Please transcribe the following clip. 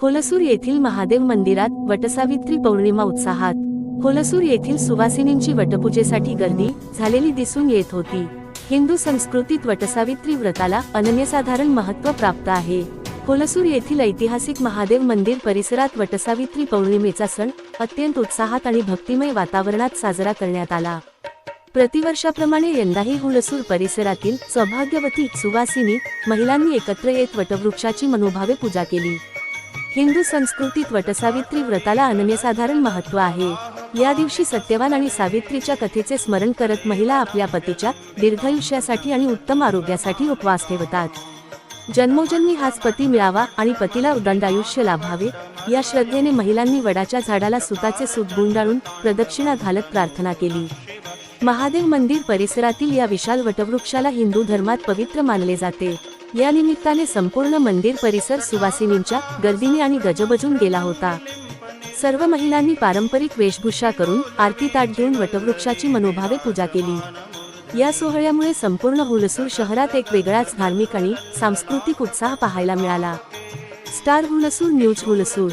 हुलसूर येथील महादेव मंदिरात वटसावित्री पौर्णिमा उत्साहात। हुलसूर येथील सुवासिनींची वटपूजेसाठी गर्दी झालेली दिसून येत होती। हिंदू संस्कृतीत वटसावित्री व्रताला अनन्यसाधारण महत्त्व प्राप्त आहे। हुलसूर येथील ऐतिहासिक महादेव मंदिर परिसरात वटसावित्री पौर्णिमेचा सण अत्यंत उत्साहात आणि भक्तिमय वातावरणात साजरा करण्यात आला। प्रतिवर्षाप्रमाणे यंदाही हुलसूर परिसरातील सौभाग्यवती सुवासिनी महिलांनी एकत्र येत वटवृक्षाची मनोभावे पूजा केली। हिंदू संस्कृतीत वटसावित्री व्रताला अनन्यसाधारण महत्त्व आहे। या दिवशी सत्यवान आणि सावित्रीच्या कथेचे स्मरण करत महिला आपल्या पतीच्या दीर्घायुष्यासाठी आणि उत्तम आरोग्यासाठी उपवास ठेवतात। जन्मोजन्मी हाच पती मिळावा आणि पतीला उदंड आयुष्य लाभावे या श्रद्धेने महिलांनी वडाच्या झाडाला सुताचे सूत गुंडाळून प्रदक्षिणा घालत प्रार्थना केली। महादेव मंदिर परिसरातील या विशाल वटवृक्षाला हिंदू धर्मात पवित्र मानले जाते। या निमित्ताने संपूर्ण मंदिर परिसर सुवासिनींच्या गर्दीने आणि गजबजून गेला होता। सर्व महिलांनी पारंपरिक वेशभूषा करून आरती ताट घेऊन वटवृक्षाची मनोभावे पूजा केली। या सोहळ्यामुळे संपूर्ण हुलसूर शहरात एक वेगळाच धार्मिक आणि सांस्कृतिक उत्साह पाहायला मिळाला। Star Hulsoor news Hulsoor.